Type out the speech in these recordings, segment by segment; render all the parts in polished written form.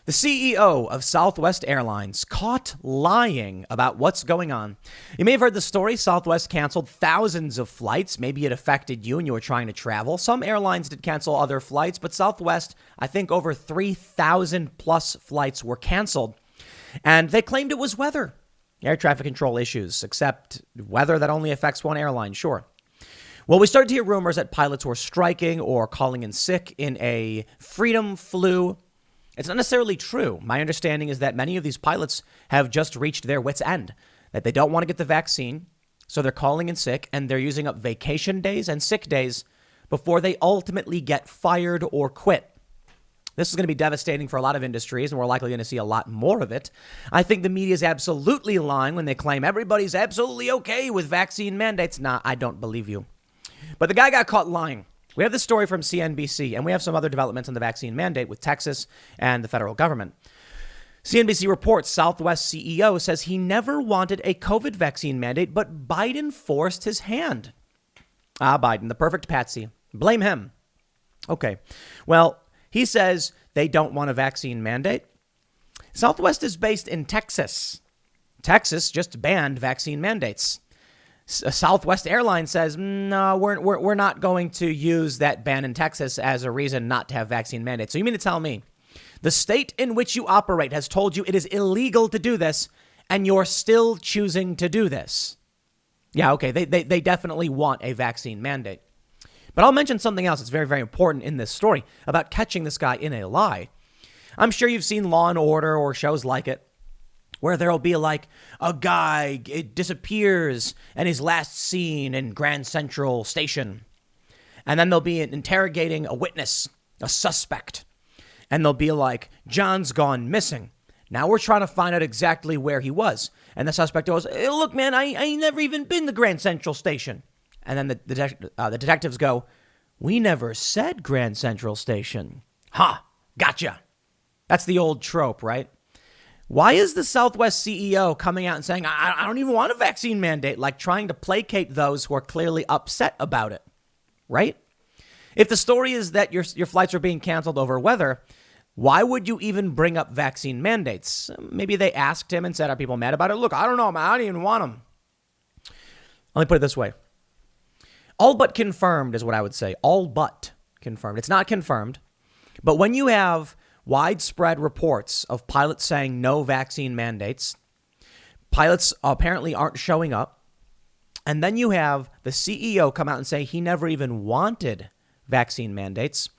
The CEO of Southwest Airlines caught lying about what's going on. You may have heard the story. Southwest canceled thousands of flights. Maybe it affected you and you were trying to travel. Some airlines did cancel other flights, but Southwest, I think over 3,000 plus flights were canceled. And they claimed it was weather, air traffic control issues, except weather that only affects one airline, sure. Well, we started to hear rumors that pilots were striking or calling in sick in a freedom flu. It's not necessarily true. My understanding is that many of these pilots have just reached their wits' end, that they don't want to get the vaccine, so they're calling in sick, and they're using up vacation days and sick days before they ultimately get fired or quit. This is going to be devastating for a lot of industries, and we're likely going to see a lot more of it. I think the media is absolutely lying when they claim everybody's absolutely okay with vaccine mandates. Nah, I don't believe you. But the guy got caught lying. We have this story from CNBC, and we have some other developments on the vaccine mandate with Texas and the federal government. CNBC reports Southwest CEO says he never wanted a COVID vaccine mandate, but Biden forced his hand. Biden, the perfect patsy. Blame him. Okay, well, he says they don't want a vaccine mandate. Southwest is based in Texas. Texas just banned vaccine mandates. Southwest Airlines says, no, we're not going to use that ban in Texas as a reason not to have vaccine mandates. So you mean to tell me the state in which you operate has told you it is illegal to do this, and you're still choosing to do this? Yeah, okay, they definitely want a vaccine mandate. But I'll mention something else that's very, very important in this story about catching this guy in a lie. I'm sure you've seen Law and Order or shows like it, where there'll be like a guy, it disappears and is last seen in Grand Central Station. And then they'll be interrogating a witness, a suspect. And they'll be like, John's gone missing. Now we're trying to find out exactly where he was. And the suspect goes, hey, look, man, I ain't never even been to Grand Central Station. And then the detectives go, we never said Grand Central Station. Ha, gotcha. That's the old trope, right? Why is the Southwest CEO coming out and saying, I don't even want a vaccine mandate, like trying to placate those who are clearly upset about it, right? If the story is that your flights are being canceled over weather, why would you even bring up vaccine mandates? Maybe they asked him and said, are people mad about it? Look, I don't know, man. I don't even want them. Let me put it this way. All but confirmed is what I would say. All but confirmed. It's not confirmed. But when you have widespread reports of pilots saying no vaccine mandates, pilots apparently aren't showing up, and then you have the CEO come out and say he never even wanted vaccine mandates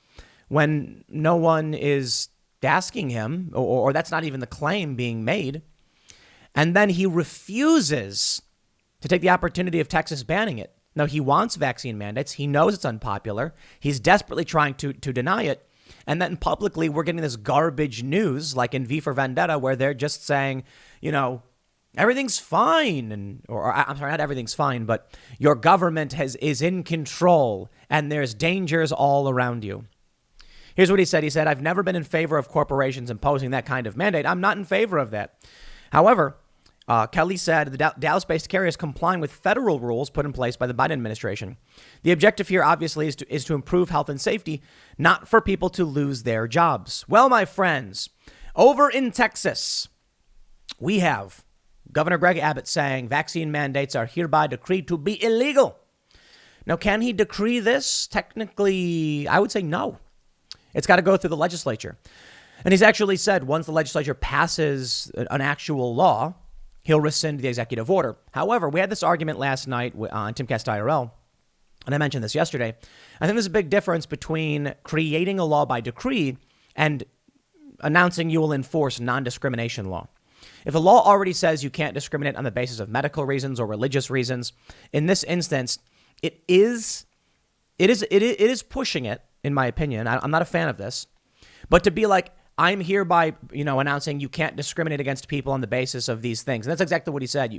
when no one is asking him, or that's not even the claim being made. And then he refuses to take the opportunity of Texas banning it. No, he wants vaccine mandates. He knows it's unpopular. He's desperately trying to deny it. And then publicly, we're getting this garbage news like in V for Vendetta, where they're just saying, you know, everything's fine. Or I'm sorry, not everything's fine, but your government is in control and there's dangers all around you. Here's what he said. He said, I've never been in favor of corporations imposing that kind of mandate. I'm not in favor of that. However, Kelly said the Dallas-based carrier is complying with federal rules put in place by the Biden administration. The objective here, obviously, is to improve health and safety, not for people to lose their jobs. Well, my friends, over in Texas, we have Governor Greg Abbott saying vaccine mandates are hereby decreed to be illegal. Now, can he decree this? Technically, I would say no. It's got to go through the legislature. And he's actually said once the legislature passes an actual law, he'll rescind the executive order. However, we had this argument last night on Timcast IRL, and I mentioned this yesterday. I think there's a big difference between creating a law by decree and announcing you will enforce non-discrimination law. If a law already says you can't discriminate on the basis of medical reasons or religious reasons, in this instance, it is pushing it, in my opinion. I'm not a fan of this, but to be like, I'm hereby, announcing you can't discriminate against people on the basis of these things. And that's exactly what he said.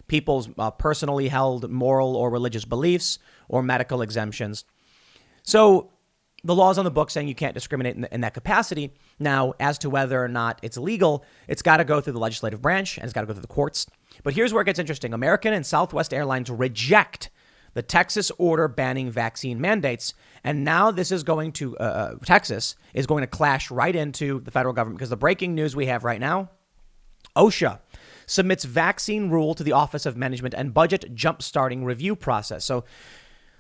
People's personally held moral or religious beliefs or medical exemptions. So the law's on the book saying you can't discriminate in that capacity. Now, as to whether or not it's legal, it's got to go through the legislative branch and it's got to go through the courts. But here's where it gets interesting. American and Southwest Airlines reject the Texas order banning vaccine mandates. And now this is going to, Texas is going to clash right into the federal government, because the breaking news we have right now, OSHA submits vaccine rule to the Office of Management and Budget jump-starting review process. So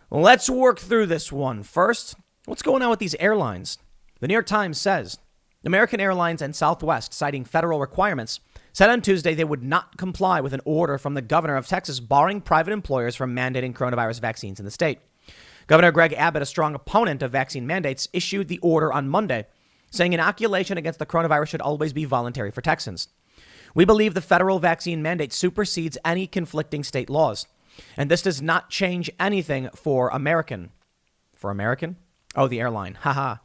let's work through this one. First, what's going on with these airlines? The New York Times says American Airlines and Southwest, citing federal requirements, said on Tuesday they would not comply with an order from the governor of Texas barring private employers from mandating coronavirus vaccines in the state. Governor Greg Abbott, a strong opponent of vaccine mandates, issued the order on Monday, saying inoculation against the coronavirus should always be voluntary for Texans. We believe the federal vaccine mandate supersedes any conflicting state laws, and this does not change anything for American. For American? Oh, the airline. Haha.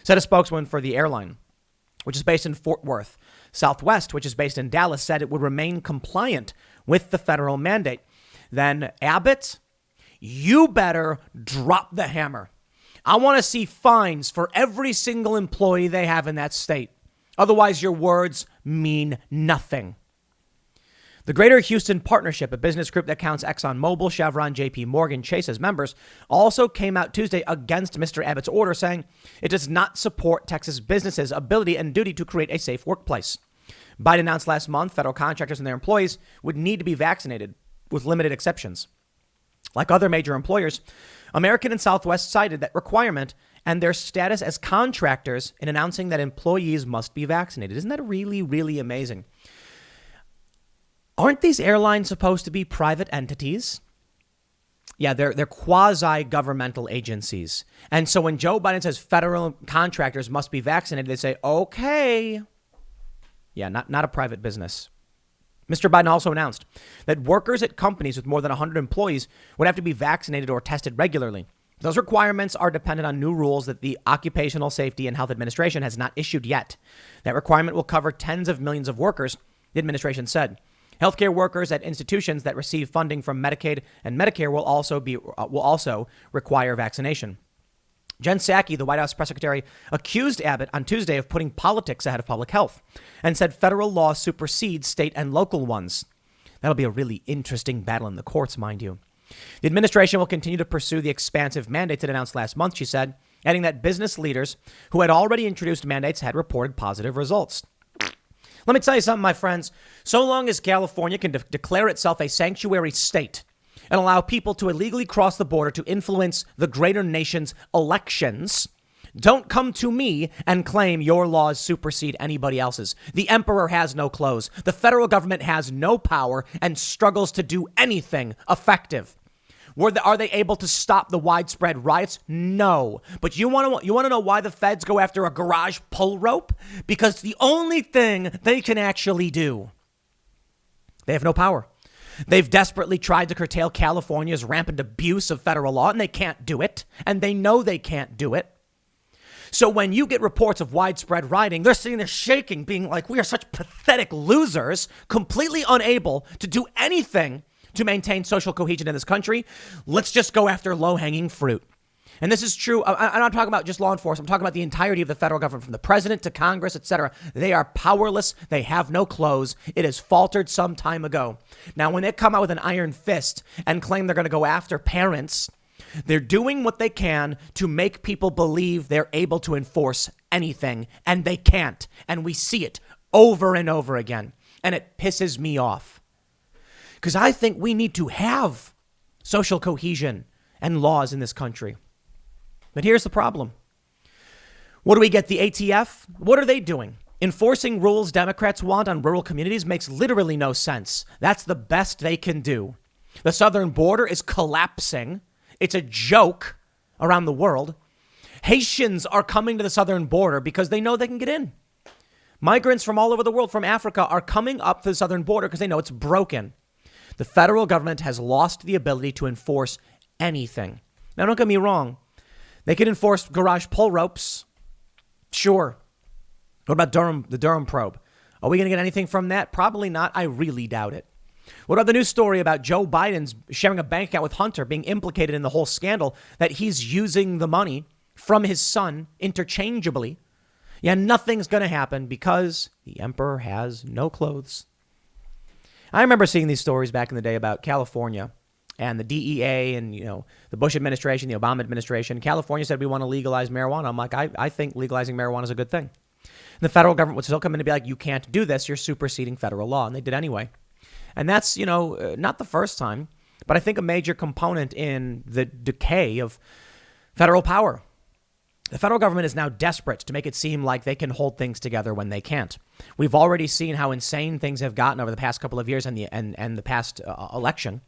Said a spokesman for the airline, which is based in Fort Worth. Southwest, which is based in Dallas, said it would remain compliant with the federal mandate. Then Abbott, you better drop the hammer. I want to see fines for every single employee they have in that state. Otherwise, your words mean nothing. The Greater Houston Partnership, a business group that counts ExxonMobil, Chevron, JP Morgan, Chase as members, also came out Tuesday against Mr. Abbott's order, saying it does not support Texas businesses' ability and duty to create a safe workplace. Biden announced last month federal contractors and their employees would need to be vaccinated, with limited exceptions. Like other major employers, American and Southwest cited that requirement and their status as contractors in announcing that employees must be vaccinated. Isn't that really, really amazing? Aren't these airlines supposed to be private entities? Yeah, they're quasi-governmental agencies. And so when Joe Biden says federal contractors must be vaccinated, they say, okay. Yeah, not a private business. Mr. Biden also announced that workers at companies with more than 100 employees would have to be vaccinated or tested regularly. Those requirements are dependent on new rules that the Occupational Safety and Health Administration has not issued yet. That requirement will cover tens of millions of workers, the administration said. Healthcare workers at institutions that receive funding from Medicaid and Medicare will also require vaccination. Jen Psaki, the White House press secretary, accused Abbott on Tuesday of putting politics ahead of public health and said federal law supersedes state and local ones. That'll be a really interesting battle in the courts, mind you. The administration will continue to pursue the expansive mandates it announced last month, she said, adding that business leaders who had already introduced mandates had reported positive results. Let me tell you something, my friends. So long as California can declare itself a sanctuary state and allow people to illegally cross the border to influence the greater nation's elections, don't come to me and claim your laws supersede anybody else's. The emperor has no clothes. The federal government has no power and struggles to do anything effective. Are they able to stop the widespread riots? No. But you want to know why the feds go after a garage pull rope? Because it's the only thing they can actually do. They have no power. They've desperately tried to curtail California's rampant abuse of federal law, and they can't do it. And they know they can't do it. So when you get reports of widespread rioting, they're sitting there shaking, being like, we are such pathetic losers, completely unable to do anything to maintain social cohesion in this country. Let's just go after low-hanging fruit. And this is true. I'm not talking about just law enforcement. I'm talking about the entirety of the federal government, from the president to Congress, etc. They are powerless. They have no clothes. It has faltered some time ago. Now, when they come out with an iron fist and claim they're going to go after parents, they're doing what they can to make people believe they're able to enforce anything, and they can't. And we see it over and over again. And it pisses me off. Because I think we need to have social cohesion and laws in this country. But here's the problem. What do we get? The ATF? What are they doing? Enforcing rules Democrats want on rural communities makes literally no sense. That's the best they can do. The southern border is collapsing. It's a joke around the world. Haitians are coming to the southern border because they know they can get in. Migrants from all over the world, from Africa, are coming up to the southern border because they know it's broken. The federal government has lost the ability to enforce anything. Now, don't get me wrong. They can enforce garage pull ropes. Sure. What about the Durham probe? Are we going to get anything from that? Probably not. I really doubt it. What about the news story about Joe Biden's sharing a bank account with Hunter, being implicated in the whole scandal, that he's using the money from his son interchangeably? Yeah, nothing's going to happen because the emperor has no clothes. I remember seeing these stories back in the day about California and the DEA and, the Bush administration, the Obama administration. California said we want to legalize marijuana. I'm like, I think legalizing marijuana is a good thing. And the federal government would still come in and be like, you can't do this. You're superseding federal law. And they did anyway. And that's, not the first time, but I think a major component in the decay of federal power. The federal government is now desperate to make it seem like they can hold things together when they can't. We've already seen how insane things have gotten over the past couple of years and the past election.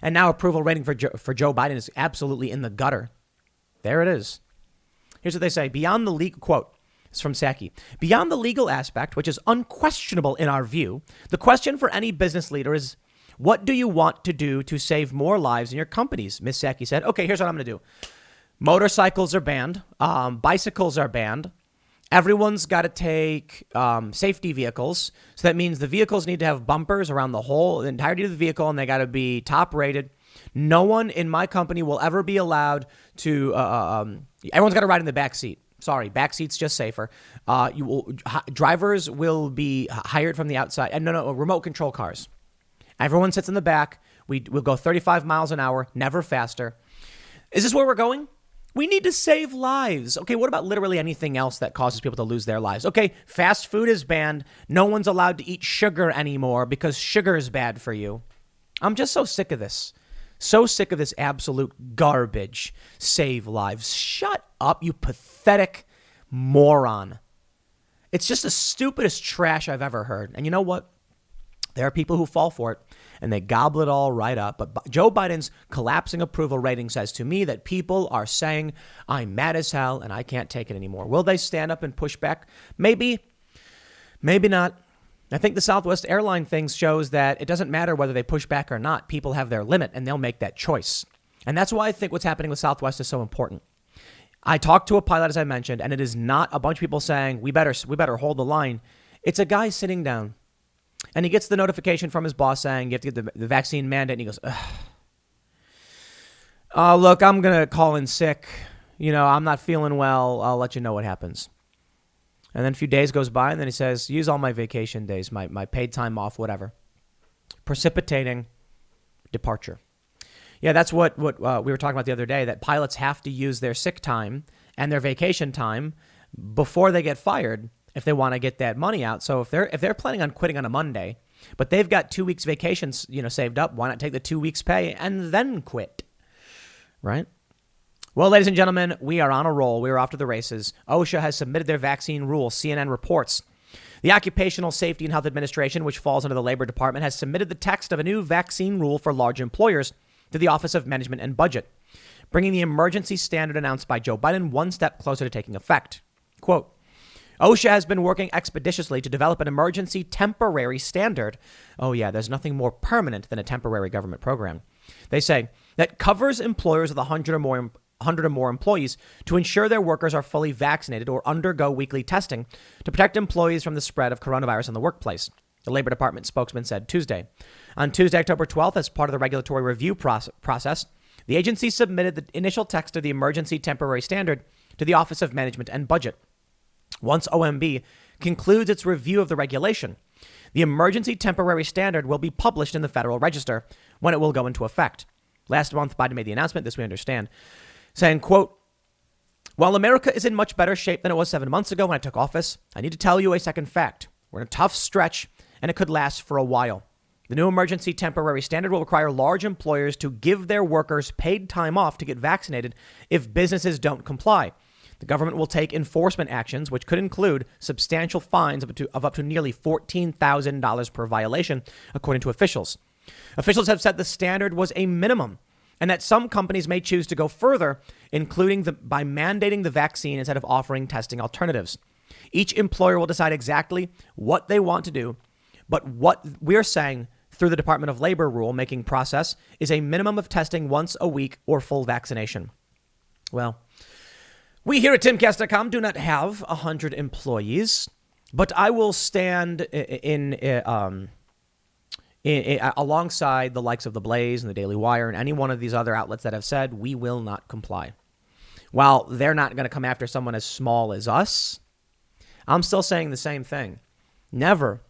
And now approval rating for Joe Biden is absolutely in the gutter. There it is. Here's what they say. Beyond the legal, quote, it's from Psaki. Beyond the legal aspect, which is unquestionable in our view, the question for any business leader is, what do you want to do to save more lives in your companies? Ms. Psaki said, okay, here's what I'm going to do. Motorcycles are banned. Bicycles are banned. Everyone's got to take safety vehicles. So that means the vehicles need to have bumpers around the entirety of the vehicle, and they got to be top rated. No one in my company will ever be allowed to. Everyone's got to ride in the back seat. Sorry, back seat's just safer. Drivers will be hired from the outside. And no, remote control cars. Everyone sits in the back. We'll go 35 miles an hour, never faster. Is this where we're going? We need to save lives. Okay, what about literally anything else that causes people to lose their lives? Okay, fast food is banned. No one's allowed to eat sugar anymore because sugar is bad for you. I'm just so sick of this. So sick of this absolute garbage. Save lives. Shut up, you pathetic moron. It's just the stupidest trash I've ever heard. And you know what? There are people who fall for it, and they gobble it all right up. But Joe Biden's collapsing approval rating says to me that people are saying, I'm mad as hell and I can't take it anymore. Will they stand up and push back? Maybe. Maybe not. I think the Southwest airline thing shows that it doesn't matter whether they push back or not. People have their limit, and they'll make that choice. And that's why I think what's happening with Southwest is so important. I talked to a pilot, as I mentioned, and it is not a bunch of people saying, we better hold the line. It's a guy sitting down. And he gets the notification from his boss saying you have to get the vaccine mandate. And he goes, look, I'm going to call in sick. I'm not feeling well. I'll let you know what happens. And then a few days goes by, and then he says, use all my vacation days, my paid time off, whatever. Precipitating departure. Yeah, that's what we were talking about the other day, that pilots have to use their sick time and their vacation time before they get fired if they want to get that money out. So if they're planning on quitting on a Monday, but they've got 2 weeks vacations, saved up, why not take the 2 weeks pay and then quit? Right? Well, ladies and gentlemen, we are on a roll. We are off to the races. OSHA has submitted their vaccine rule, CNN reports. The Occupational Safety and Health Administration, which falls under the Labor Department, has submitted the text of a new vaccine rule for large employers to the Office of Management and Budget, bringing the emergency standard announced by Joe Biden one step closer to taking effect. Quote, OSHA has been working expeditiously to develop an emergency temporary standard. Oh, yeah, there's nothing more permanent than a temporary government program. They say that covers employers with 100 or more employees to ensure their workers are fully vaccinated or undergo weekly testing to protect employees from the spread of coronavirus in the workplace, the Labor Department spokesman said Tuesday. On Tuesday, October 12th, as part of the regulatory review process, the agency submitted the initial text of the emergency temporary standard to the Office of Management and Budget. Once OMB concludes its review of the regulation, the emergency temporary standard will be published in the Federal Register when it will go into effect. Last month, Biden made the announcement, this we understand, saying, quote, while America is in much better shape than it was 7 months ago when I took office, I need to tell you a second fact. We're in a tough stretch, and it could last for a while. The new emergency temporary standard will require large employers to give their workers paid time off to get vaccinated if businesses don't comply. The government will take enforcement actions, which could include substantial fines of up to nearly $14,000 per violation, according to officials. Officials have said the standard was a minimum and that some companies may choose to go further, including by mandating the vaccine instead of offering testing alternatives. Each employer will decide exactly what they want to do, but what we're saying through the Department of Labor rule-making process is a minimum of testing once a week or full vaccination. Well, we here at timcast.com do not have 100 employees, but I will stand alongside the likes of The Blaze and the Daily Wire and any one of these other outlets that have said we will not comply. While they're not going to come after someone as small as us, I'm still saying the same thing. Never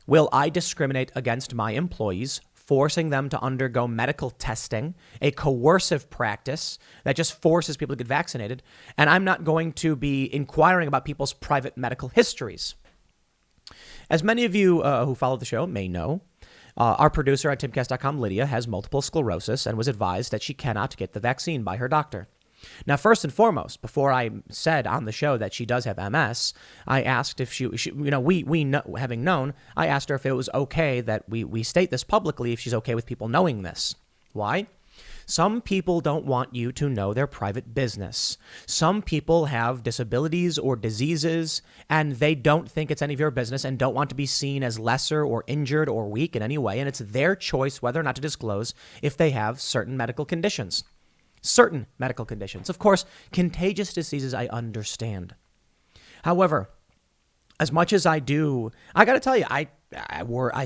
will I discriminate against my employees forcing them to undergo medical testing, a coercive practice that just forces people to get vaccinated. And I'm not going to be inquiring about people's private medical histories. As many of you who follow the show may know, our producer at timcast.com, Lydia, has multiple sclerosis and was advised that she cannot get the vaccine by her doctor. Now, first and foremost, before I said on the show that she does have MS, I asked if we know, having known, I asked her if it was okay that we state this publicly, if she's okay with people knowing this. Why? Some people don't want you to know their private business. Some people have disabilities or diseases, and they don't think it's any of your business and don't want to be seen as lesser or injured or weak in any way. And it's their choice whether or not to disclose if they have certain medical conditions. Certain medical conditions. Of course, contagious diseases, I understand. However, as much as I do, I got to tell you, I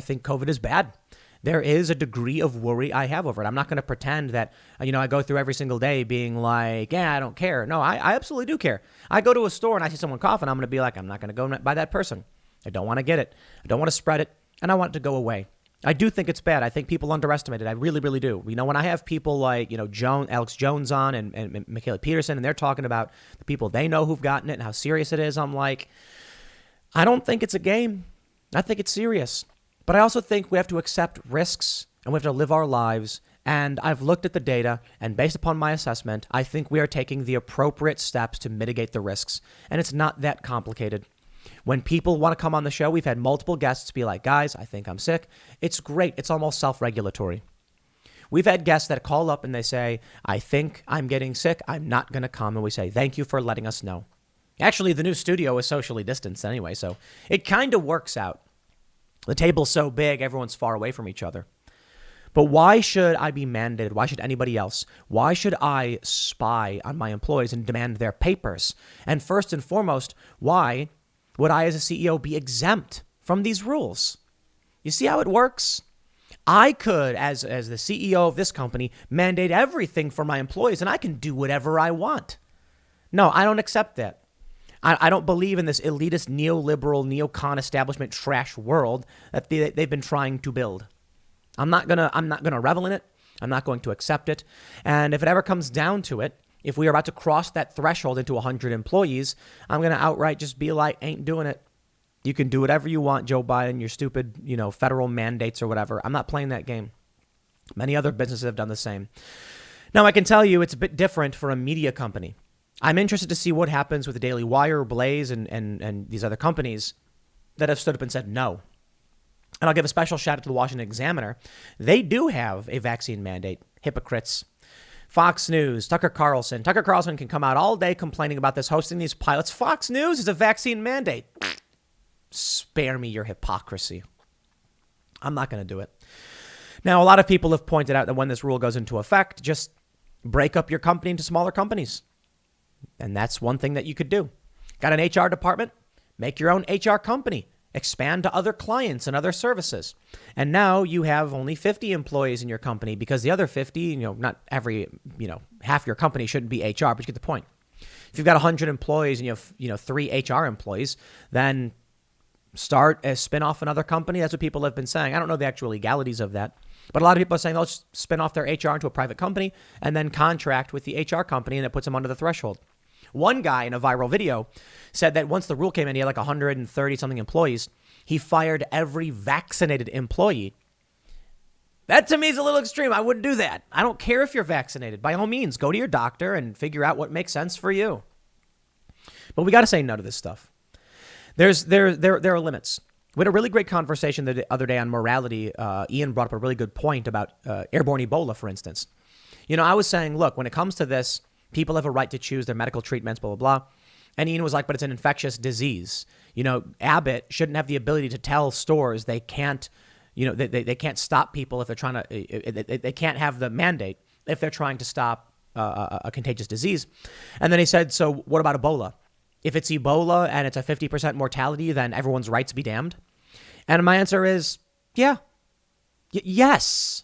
think COVID is bad. There is a degree of worry I have over it. I'm not going to pretend that, I go through every single day being like, I don't care. No, I absolutely do care. I go to a store and I see someone coughing, I'm going to be like, I'm not going to go by that person. I don't want to get it. I don't want to spread it. And I want it to go away. I do think it's bad. I think people underestimate it. I really, really do. When I have people like, Alex Jones on and Michaela Peterson, and they're talking about the people they know who've gotten it and how serious it is, I'm like, I don't think it's a game. I think it's serious. But I also think we have to accept risks and we have to live our lives. And I've looked at the data, and based upon my assessment, I think we are taking the appropriate steps to mitigate the risks. And it's not that complicated. When people want to come on the show, we've had multiple guests be like, guys, I think I'm sick. It's great. It's almost self-regulatory. We've had guests that call up and they say, I think I'm getting sick. I'm not going to come. And we say, thank you for letting us know. Actually, the new studio is socially distanced anyway, so it kind of works out. The table's so big, everyone's far away from each other. But why should I be mandated? Why should anybody else? Why should I spy on my employees and demand their papers? And first and foremost, why would I as a CEO be exempt from these rules? You see how it works? I could, as the CEO of this company, mandate everything for my employees, and I can do whatever I want. No, I don't accept that. I don't believe in this elitist, neoliberal, neocon establishment trash world that they've been trying to build. I'm not gonna revel in it. I'm not going to accept it. And if it ever comes down to it, if we are about to cross that threshold into 100 employees, I'm going to outright just be like, ain't doing it. You can do whatever you want, Joe Biden, your stupid, federal mandates or whatever. I'm not playing that game. Many other businesses have done the same. Now, I can tell you it's a bit different for a media company. I'm interested to see what happens with the Daily Wire, Blaze, and these other companies that have stood up and said no. And I'll give a special shout out to the Washington Examiner. They do have a vaccine mandate. Hypocrites. Fox News, Tucker Carlson. Tucker Carlson can come out all day complaining about this, hosting these pilots. Fox News is a vaccine mandate. Spare me your hypocrisy. I'm not going to do it. Now, a lot of people have pointed out that when this rule goes into effect, just break up your company into smaller companies. And that's one thing that you could do. Got an HR department? Make your own HR company. Expand to other clients and other services. And now you have only 50 employees in your company because the other 50, not every, half your company shouldn't be HR, but you get the point. If you've got 100 employees and you have 3 HR employees, then start a spin off another company. That's what people have been saying. I don't know the actual legalities of that, but a lot of people are saying they'll just spin off their HR into a private company and then contract with the HR company, and it puts them under the threshold. One guy in a viral video said that once the rule came in, he had like 130 something employees. He fired every vaccinated employee. That to me is a little extreme. I wouldn't do that. I don't care if you're vaccinated. By all means, go to your doctor and figure out what makes sense for you. But we got to say no to this stuff. There are limits. We had a really great conversation the other day on morality. Ian brought up a really good point about airborne Ebola, for instance. I was saying, look, when it comes to this, people have a right to choose their medical treatments, blah, blah, blah. And Ian was like, but it's an infectious disease. Abbott shouldn't have the ability to tell stores they can't, they can't stop people if they're trying to, they can't have the mandate if they're trying to stop a contagious disease. And then he said, so what about Ebola? If it's Ebola and it's a 50% mortality, then everyone's rights be damned. And my answer is, yeah. Yes.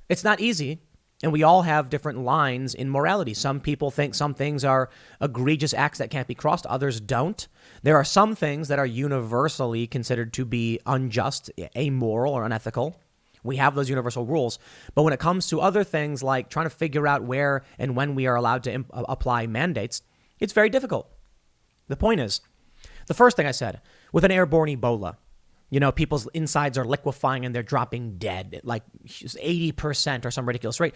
It's not easy. And we all have different lines in morality. Some people think some things are egregious acts that can't be crossed. Others don't. There are some things that are universally considered to be unjust, amoral, or unethical. We have those universal rules. But when it comes to other things like trying to figure out where and when we are allowed to apply mandates, it's very difficult. The point is, the first thing I said, with an airborne Ebola, people's insides are liquefying and they're dropping dead, like 80% or some ridiculous rate.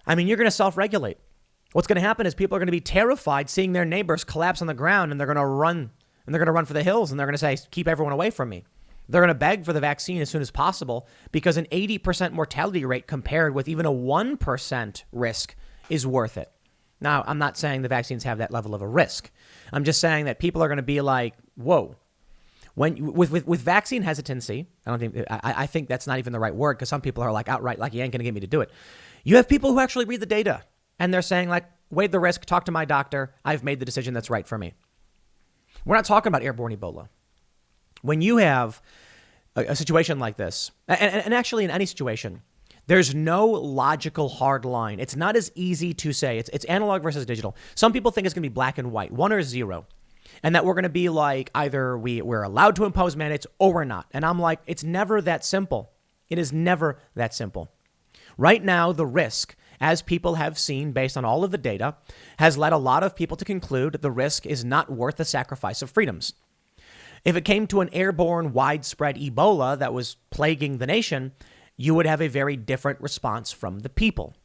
I mean, you're going to self-regulate. What's going to happen is people are going to be terrified seeing their neighbors collapse on the ground, and they're going to run, and they're going to run for the hills, and they're going to say, keep everyone away from me. They're going to beg for the vaccine as soon as possible because an 80% mortality rate compared with even a 1% risk is worth it. Now, I'm not saying the vaccines have that level of a risk. I'm just saying that people are going to be like, whoa. With vaccine hesitancy, I think that's not even the right word, because some people are like outright like, you ain't going to get me to do it. You have people who actually read the data and they're saying like, weigh the risk, talk to my doctor. I've made the decision that's right for me. We're not talking about airborne Ebola. When you have a situation like this, and actually in any situation, there's no logical hard line. It's not as easy to say. It's analog versus digital. Some people think it's going to be black and white, 1 or 0. And that we're going to be like, either we're allowed to impose mandates or we're not. And I'm like, it's never that simple. It is never that simple. Right now, the risk, as people have seen based on all of the data, has led a lot of people to conclude the risk is not worth the sacrifice of freedoms. If it came to an airborne, widespread Ebola that was plaguing the nation, you would have a very different response from the people.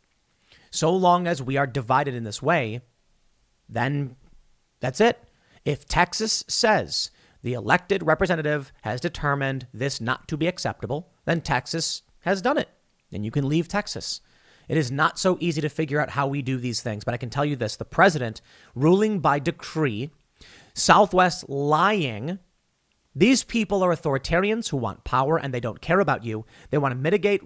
So long as we are divided in this way, then that's it. If Texas says the elected representative has determined this not to be acceptable, then Texas has done it. Then you can leave Texas. It is not so easy to figure out how we do these things, but I can tell you this. The president ruling by decree, Southwest lying. These people are authoritarians who want power and they don't care about you. They want to mitigate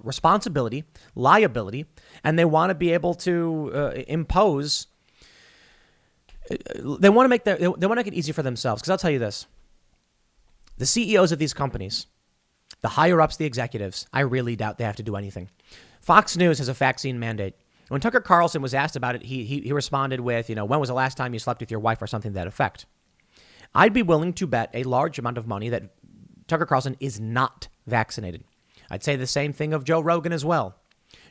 responsibility, liability, and they want to be able to impose. They want to make it easy for themselves. Because I'll tell you this: the CEOs of these companies, the higher ups, the executives, I really doubt they have to do anything. Fox News has a vaccine mandate. When Tucker Carlson was asked about it, he responded with, when was the last time you slept with your wife or something to that effect? I'd be willing to bet a large amount of money that Tucker Carlson is not vaccinated. I'd say the same thing of Joe Rogan as well.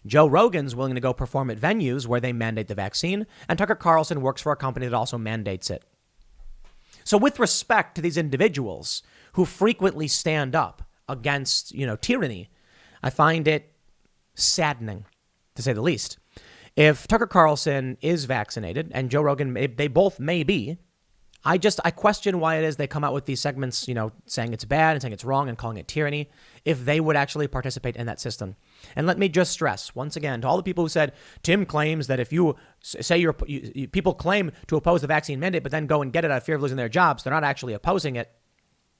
Joe Rogan's willing to go perform at venues where they mandate the vaccine, and Tucker Carlson works for a company that also mandates it. So with respect to these individuals who frequently stand up against, tyranny, I find it saddening, to say the least. If Tucker Carlson is vaccinated, and Joe Rogan, they both may be, I question why it is they come out with these segments, saying it's bad and saying it's wrong and calling it tyranny, if they would actually participate in that system. And let me just stress once again to all the people who said, Tim claims that if you say people claim to oppose the vaccine mandate, but then go and get it out of fear of losing their jobs, they're not actually opposing it.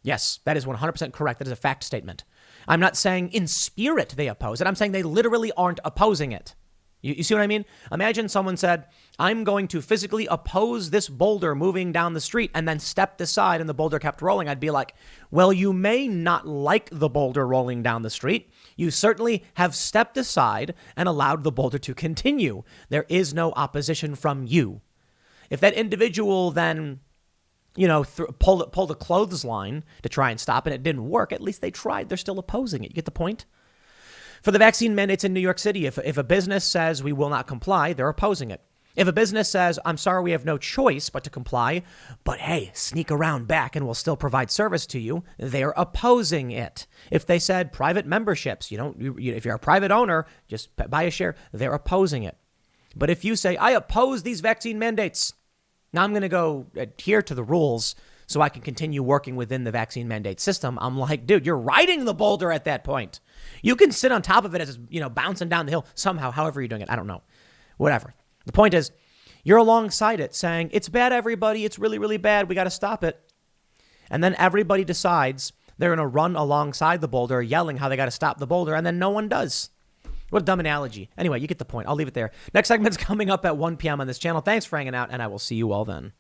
Yes, that is 100% correct. That is a fact statement. I'm not saying in spirit they oppose it. I'm saying they literally aren't opposing it. You see what I mean? Imagine someone said, I'm going to physically oppose this boulder moving down the street, and then stepped aside and the boulder kept rolling. I'd be like, well, you may not like the boulder rolling down the street. You certainly have stepped aside and allowed the boulder to continue. There is no opposition from you. If that individual then, pulled a clothesline to try and stop it, and it didn't work, at least they tried. They're still opposing it. You get the point? For the vaccine mandates in New York City, if a business says we will not comply, they're opposing it. If a business says, I'm sorry, we have no choice but to comply, but hey, sneak around back and we'll still provide service to you, they're opposing it. If they said private memberships, if you're a private owner, just buy a share, they're opposing it. But if you say, I oppose these vaccine mandates, now I'm going to go adhere to the rules so I can continue working within the vaccine mandate system. I'm like, dude, you're riding the boulder at that point. You can sit on top of it as, bouncing down the hill somehow, however you're doing it. I don't know. Whatever. The point is, you're alongside it saying, it's bad, everybody. It's really, really bad. We got to stop it. And then everybody decides they're going to run alongside the boulder, yelling how they got to stop the boulder, and then no one does. What a dumb analogy. Anyway, you get the point. I'll leave it there. Next segment's coming up at 1 p.m. on this channel. Thanks for hanging out, and I will see you all then.